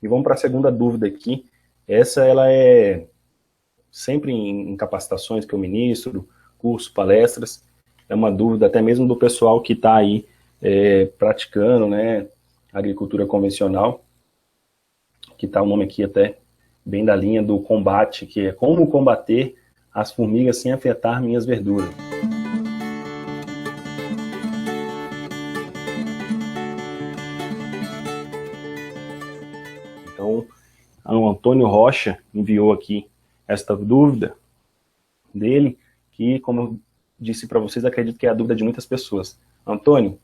E vamos para a segunda dúvida aqui. Essa ela é sempre em capacitações que eu ministro, cursos, palestras. É uma dúvida até mesmo do pessoal que está aí praticando, né, agricultura convencional, que está o nome aqui até bem da linha do combate, que é como combater as formigas sem afetar minhas verduras. Então, o Antônio Rocha enviou aqui esta dúvida dele, que, como eu disse para vocês, acredito que é a dúvida de muitas pessoas. Antônio,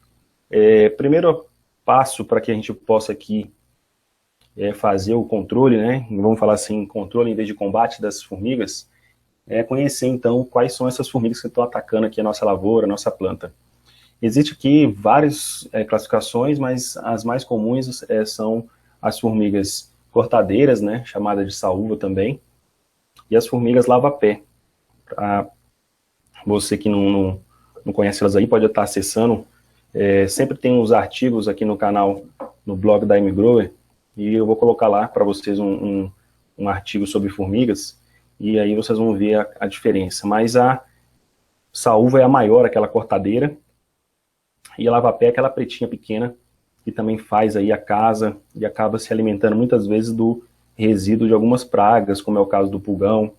primeiro passo para que a gente possa aqui fazer o controle, né? Vamos falar assim, controle em vez de combate das formigas, é conhecer então quais são essas formigas que estão atacando aqui a nossa lavoura, a nossa planta. Existe aqui várias classificações, mas as mais comuns são as formigas cortadeiras, né, chamada de saúva também, e as formigas lava-pé. Para você que não conhece elas aí, pode estar acessando. Sempre tem uns artigos aqui no canal, no blog da M-Grower, e eu vou colocar lá para vocês um artigo sobre formigas, e aí vocês vão ver a diferença. Mas a saúva é a maior, aquela cortadeira, e a lava-pé é aquela pretinha pequena, que também faz aí a casa, e acaba se alimentando muitas vezes do resíduo de algumas pragas, como é o caso do pulgão,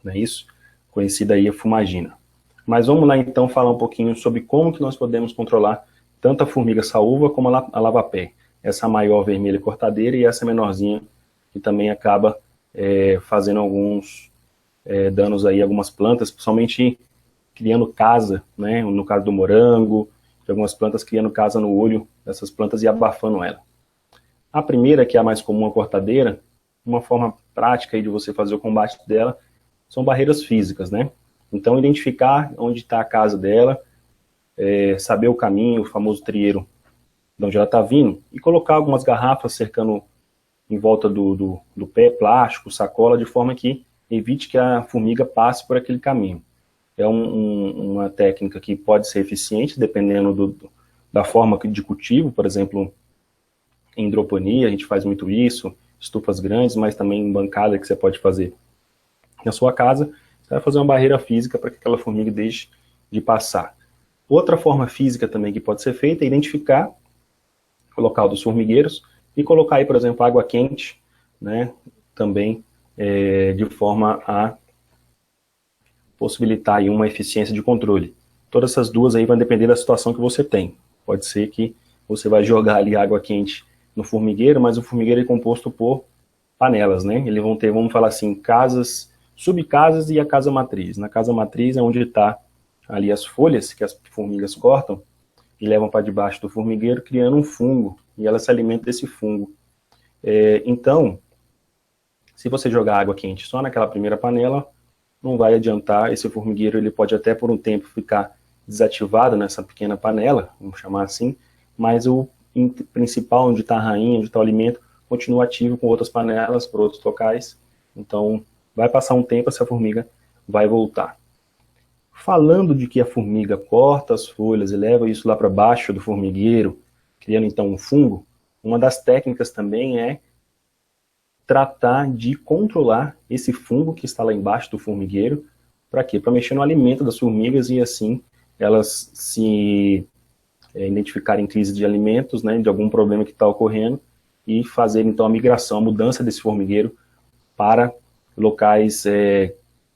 não é isso? Conhecida aí a fumagina. Mas vamos lá então falar um pouquinho sobre como que nós podemos controlar tanto a formiga saúva como a lava-pé. Essa maior vermelha cortadeira e essa menorzinha que também acaba fazendo alguns danos aí a algumas plantas, principalmente criando casa, né? No caso do morango, de algumas plantas criando casa no olho dessas plantas e abafando ela. A primeira, que é a mais comum, a cortadeira, uma forma prática aí de você fazer o combate dela são barreiras físicas, né? Então, identificar onde está a casa dela, saber o caminho, o famoso trieiro de onde ela está vindo, e colocar algumas garrafas cercando em volta do pé, plástico, sacola, de forma que evite que a formiga passe por aquele caminho. É uma técnica que pode ser eficiente, dependendo da forma de cultivo, por exemplo, em hidroponia, a gente faz muito isso, estufas grandes, mas também em bancada que você pode fazer na sua casa, você vai fazer uma barreira física para que aquela formiga deixe de passar. Outra forma física também que pode ser feita é identificar o local dos formigueiros e colocar aí, por exemplo, água quente, né, também de forma a possibilitar aí uma eficiência de controle. Todas essas duas aí vão depender da situação que você tem. Pode ser que você vai jogar ali água quente no formigueiro, mas o formigueiro é composto por panelas, né? Eles vão ter, vamos falar assim, casas, subcasas e a casa matriz. Na casa matriz é onde está ali as folhas que as formigas cortam e levam para debaixo do formigueiro, criando um fungo, e ela se alimenta desse fungo. Então, se você jogar água quente só naquela primeira panela, não vai adiantar, esse formigueiro ele pode até por um tempo ficar desativado nessa pequena panela, vamos chamar assim, mas o principal, onde está a rainha, onde está o alimento, continua ativo com outras panelas, por outros locais, então vai passar um tempo, essa formiga vai voltar. Falando de que a formiga corta as folhas e leva isso lá para baixo do formigueiro, criando então um fungo, uma das técnicas também é tratar de controlar esse fungo que está lá embaixo do formigueiro. Para quê? Para mexer no alimento das formigas e assim elas se identificarem crise de alimentos, né, de algum problema que está ocorrendo e fazer então a migração, a mudança desse formigueiro para locais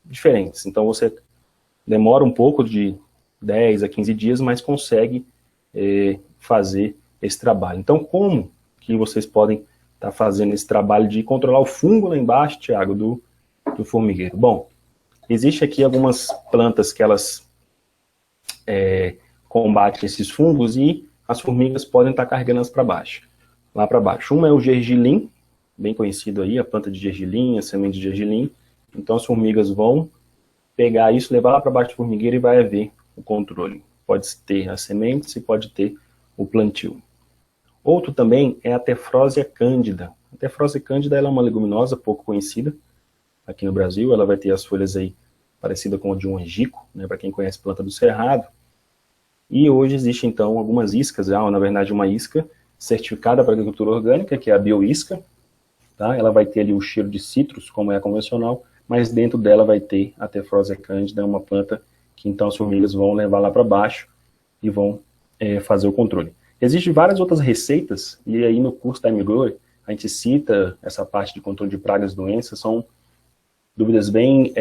diferentes. Então você demora um pouco, de 10 a 15 dias, mas consegue fazer esse trabalho. Então como que vocês podem estar fazendo esse trabalho de controlar o fungo lá embaixo, Thiago, do formigueiro? Bom, existe aqui algumas plantas que elas combatem esses fungos e as formigas podem estar carregando elas para baixo, lá para baixo. Uma é o gergelim, bem conhecido aí, a planta de gergelim, a semente de gergelim. Então as formigas vão pegar isso, levar lá para baixo do formigueiro e vai haver o controle. Pode ter as sementes e pode ter o plantio. Outro também é a Tephrosia cândida. A Tephrosia cândida ela é uma leguminosa pouco conhecida aqui no Brasil. Ela vai ter as folhas aí parecida com a de um angico, né, para quem conhece planta do cerrado. E hoje existe então algumas iscas, na verdade uma isca certificada para agricultura orgânica, que é a Bioisca, tá? Ela vai ter ali o cheiro de citros, como é a convencional, mas dentro dela vai ter a Tephrosia candida, uma planta que então as formigas vão levar lá para baixo e vão fazer o controle. Existem várias outras receitas, e aí no curso da AgriGrower a gente cita essa parte de controle de pragas e doenças, são dúvidas bem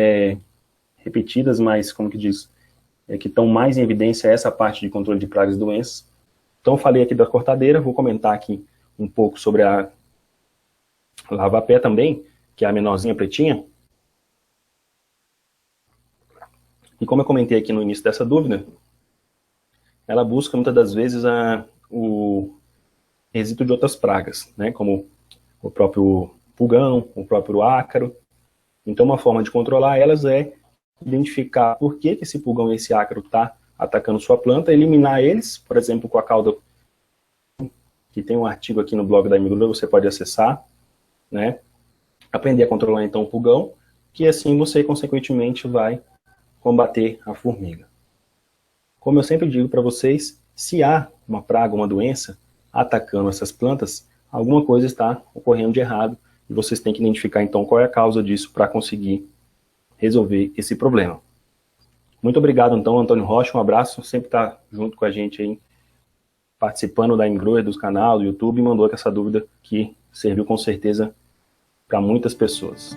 repetidas, mas, como que diz, que estão mais em evidência essa parte de controle de pragas e doenças. Então, eu falei aqui da cortadeira, vou comentar aqui um pouco sobre a lava-pé também, que é a menorzinha pretinha. E como eu comentei aqui no início dessa dúvida, ela busca muitas das vezes o resíduo de outras pragas, né, como o próprio pulgão, o próprio ácaro. Então, uma forma de controlar elas é identificar por que esse pulgão e esse ácaro está atacando sua planta, eliminar eles, por exemplo, com a cauda, que tem um artigo aqui no blog da AgriGrower, você pode acessar, né? Aprender a controlar então o pulgão, que assim você consequentemente vai combater a formiga. Como eu sempre digo para vocês, se há uma praga, uma doença atacando essas plantas, alguma coisa está ocorrendo de errado e vocês têm que identificar então qual é a causa disso para conseguir resolver esse problema. Muito obrigado então, Antônio Rocha, um abraço, sempre está junto com a gente aí, participando da AgriGrower, do canal, do YouTube, e mandou essa dúvida que serviu com certeza para muitas pessoas.